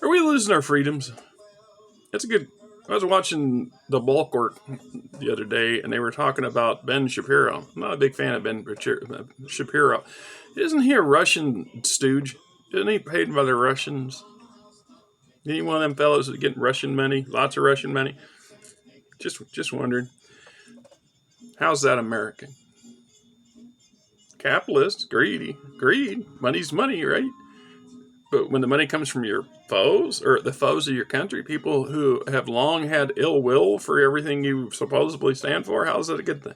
Are we losing our freedoms? That's a good. I was watching the bulk work the other day, and they were talking about Ben Shapiro. I'm not a big fan of Ben Shapiro. Isn't he a Russian stooge? Isn't he paid by the Russians? Any one of them fellows that getting Russian money? Lots of Russian money? Just wondering. How's that American? Capitalist, greedy, greed. Money's money, right? But when the money comes from your foes, or the foes of your country, people who have long had ill will for everything you supposedly stand for, how's that a good thing?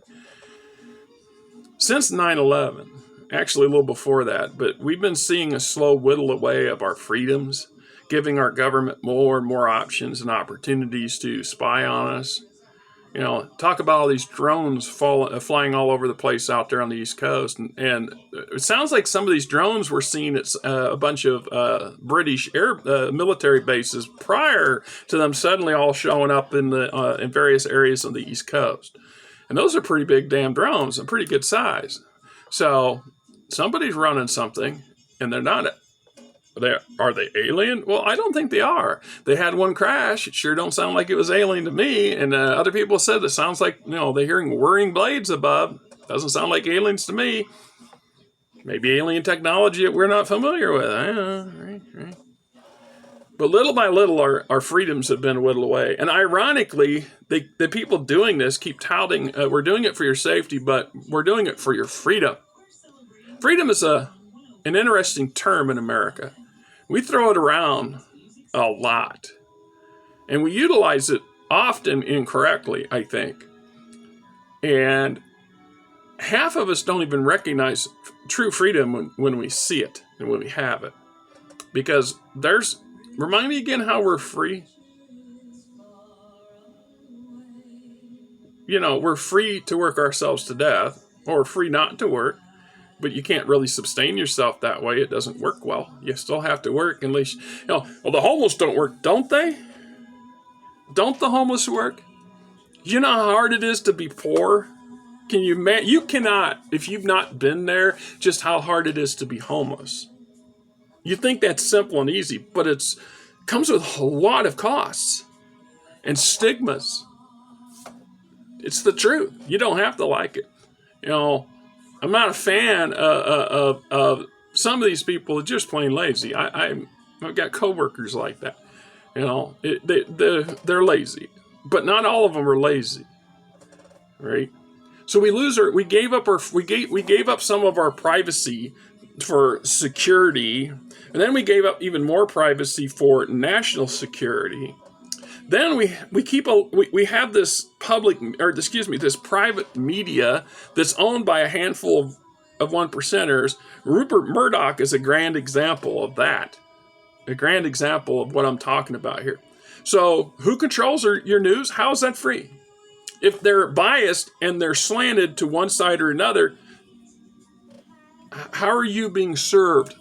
Since 9/11, actually a little before that, but we've been seeing a slow whittle away of our freedoms, giving our government more and more options and opportunities to spy on us. Talk about all these drones flying all over the place out there on the East Coast. And it sounds like some of these drones were seen at a bunch of British military bases prior to them suddenly all showing up in various areas on the East Coast. And those are pretty big damn drones and pretty good size. So somebody's running something, and they're not. Are they alien? Well, I don't think they are. They had one crash. It sure don't sound like it was alien to me. And other people said it sounds like, they're hearing whirring blades above. Doesn't sound like aliens to me. Maybe alien technology that we're not familiar with. I don't know. Right. But little by little, our freedoms have been whittled away. And ironically, the people doing this keep touting, we're doing it for your safety, but we're doing it for your freedom. Freedom is an interesting term in America. We throw it around a lot, and we utilize it often incorrectly, I think. And half of us don't even recognize true freedom when we see it and when we have it. Because remind me again how we're free. We're free to work ourselves to death, or free not to work. But you can't really sustain yourself that way. It doesn't work well. You still have to work unless, well, the homeless don't work, don't they? Don't the homeless work? You know how hard it is to be poor? You cannot, if you've not been there, just how hard it is to be homeless. You think that's simple and easy, but it comes with a lot of costs and stigmas. It's the truth. You don't have to like it. I'm not a fan of some of these people are just plain lazy. I've got coworkers like that. They're lazy, but not all of them are lazy, right? So we gave up some of our privacy for security, and then we gave up even more privacy for national security. Then we have this this private media that's owned by a handful of one percenters. Rupert Murdoch is a grand example of that. A grand example of what I'm talking about here. So who controls your news? How is that free? If they're biased and they're slanted to one side or another, how are you being served?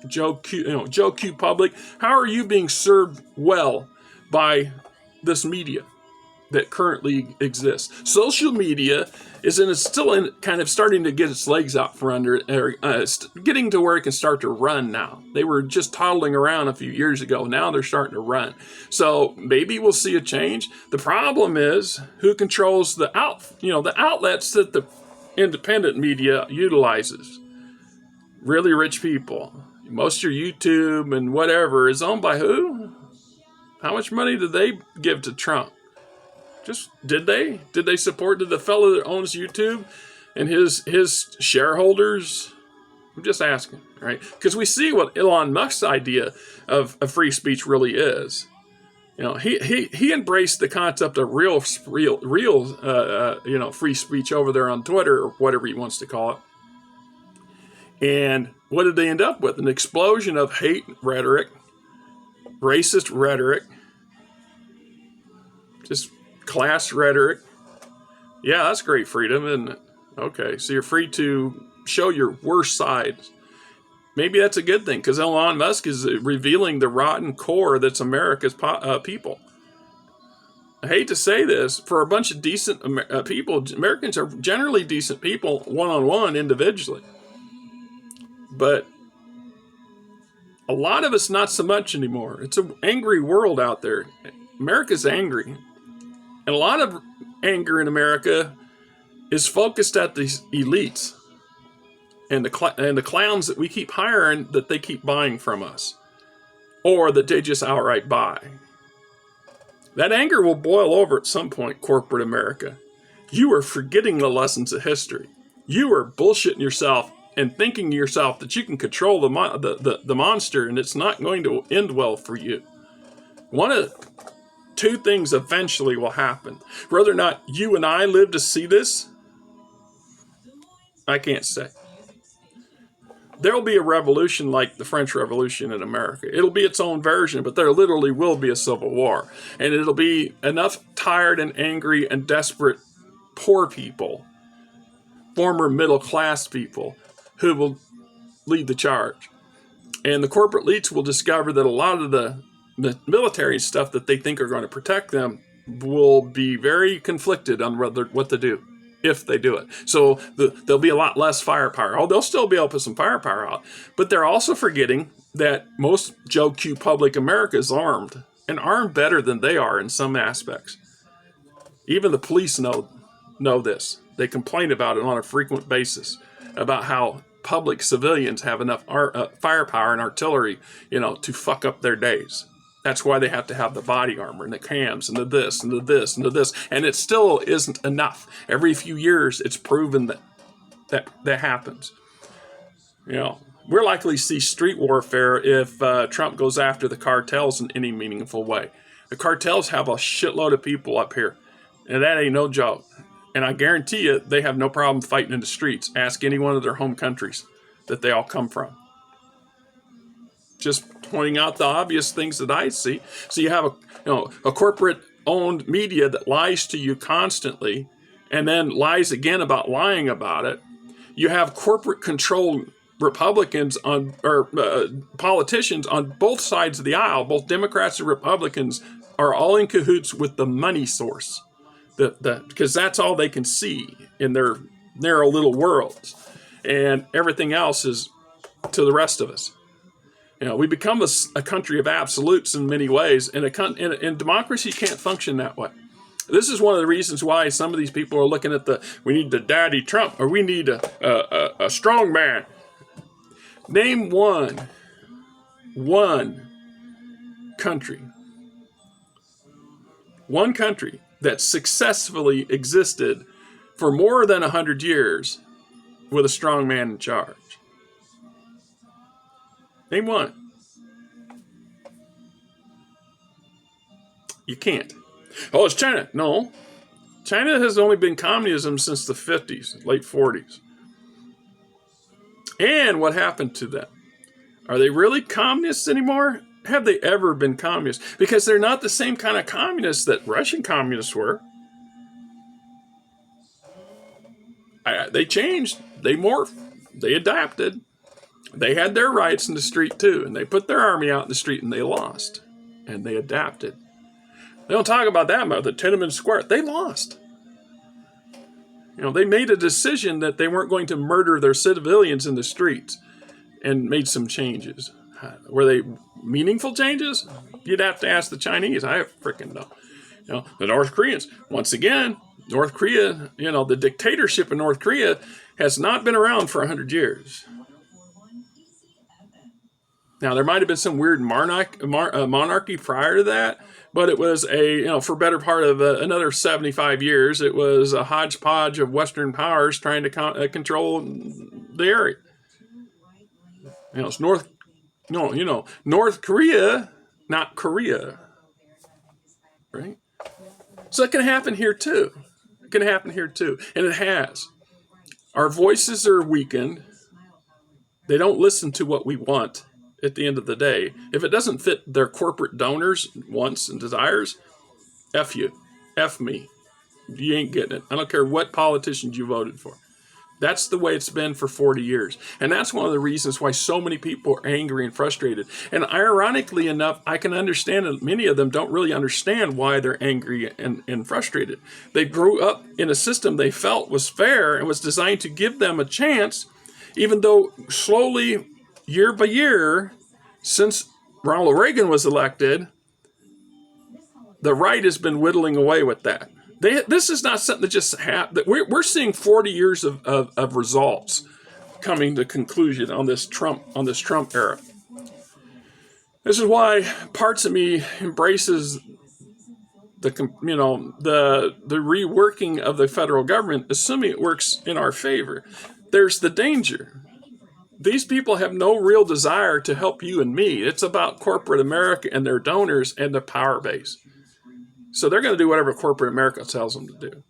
Joe Q Public, how are you being served well by this media that currently exists? Social media is still kind of starting to get its legs out from under, getting to where it can start to run now. They were just toddling around a few years ago. Now they're starting to run. So maybe we'll see a change. The problem is who controls the outlets that the independent media utilizes. Really rich people. Most of your YouTube and whatever is owned by who? How much money did they give to Trump? Did they support the fellow that owns YouTube and his shareholders? I'm just asking, right? Because we see what Elon Musk's idea of free speech really is. He embraced the concept of real free speech over there on Twitter or whatever he wants to call it. And what did they end up with? An explosion of hate rhetoric, racist rhetoric, just class rhetoric. Yeah, that's great freedom, isn't it? Okay, so you're free to show your worst sides. Maybe that's a good thing, because Elon Musk is revealing the rotten core that's America's people. I hate to say this, for a bunch of decent people, Americans are generally decent people one-on-one individually. But A lot of us, not so much anymore. It's an angry world out there. America's angry. And a lot of anger in America is focused at these elites and the clowns that we keep hiring that they keep buying from us, or that they just outright buy. That anger will boil over at some point, corporate America. You are forgetting the lessons of history. You are bullshitting yourself and thinking to yourself that you can control the monster, and it's not going to end well for you. One of two things eventually will happen. Whether or not you and I live to see this, I can't say. There will be a revolution like the French Revolution in America. It'll be its own version, but there literally will be a civil war. And it'll be enough tired and angry and desperate poor people, former middle class people, who will lead the charge. And the corporate elites will discover that a lot of the military stuff that they think are going to protect them will be very conflicted on what to do, if they do it. So there'll be a lot less firepower. Oh, they'll still be able to put some firepower out. But they're also forgetting that most Joe Q public America is armed, and armed better than they are in some aspects. Even the police know this. They complain about it on a frequent basis, about how public civilians have enough firepower and artillery, to fuck up their days. That's why they have to have the body armor and the cams and the this and the this and the this. And it still isn't enough. Every few years, it's proven that happens. We're likely to see street warfare if Trump goes after the cartels in any meaningful way. The cartels have a shitload of people up here, and that ain't no joke. And I guarantee you, they have no problem fighting in the streets. Ask any one of their home countries that they all come from. Just pointing out the obvious things that I see. So you have a corporate-owned media that lies to you constantly, and then lies again about lying about it. You have corporate-controlled Republicans or politicians on both sides of the aisle. Both Democrats and Republicans are all in cahoots with the money source. Because that's all they can see in their narrow little worlds, and everything else is to the rest of us. We become a country of absolutes in many ways, and in democracy can't function that way. This is one of the reasons why some of these people are looking at we need the daddy Trump, or we need a strong man. Name one country that successfully existed for more than 100 years with a strong man in charge. Name one. You can't. Oh, it's China. No. China has only been communism since the 50s, late 40s. And what happened to them? Are they really communists anymore? Have they ever been communists? Because they're not the same kind of communists that Russian communists were. They changed. They morphed. They adapted. They had their rights in the street too. And they put their army out in the street and they lost. And they adapted. They don't talk about that much. The Tiananmen Square. They lost. They made a decision that they weren't going to murder their civilians in the streets and made some changes. Were they meaningful changes? You'd have to ask the Chinese. I freaking know. The North Koreans. Once again, North Korea, the dictatorship in North Korea has not been around for 100 years. Now, there might have been some weird monarchy prior to that, but it was for better part of another 75 years, it was a hodgepodge of Western powers trying to control the area. It's North Korea, not Korea, right? So it can happen here too. And it has. Our voices are weakened. They don't listen to what we want at the end of the day. If it doesn't fit their corporate donors' wants and desires, F you. F me. You ain't getting it. I don't care what politicians you voted for. That's the way it's been for 40 years. And that's one of the reasons why so many people are angry and frustrated. And ironically enough, I can understand that many of them don't really understand why they're angry and frustrated. They grew up in a system they felt was fair and was designed to give them a chance, even though slowly, year by year, Since Ronald Reagan was elected, the right has been whittling away with that. This is not something that just happened. We're seeing 40 years of results coming to conclusion on this Trump era. This is why parts of me embraces the reworking of the federal government, assuming it works in our favor. There's the danger. These people have no real desire to help you and me. It's about corporate America and their donors and their power base. So they're going to do whatever corporate America tells them to do.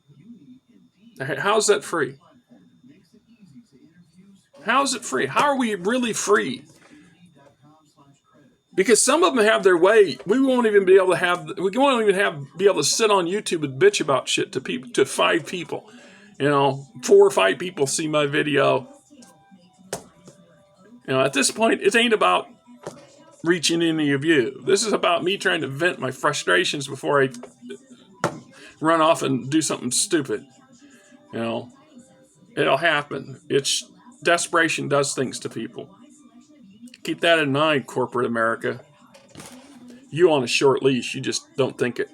How's that free? How is it free? How are we really free? Because some of them have their way. We won't even be able to sit on YouTube and bitch about shit to 5 people. 4 or 5 people see my video. At this point, it ain't about reaching any of you. This is about me trying to vent my frustrations before I run off and do something stupid. It'll happen. Desperation does things to people. Keep that in mind, corporate America. You on a short leash, you just don't think it.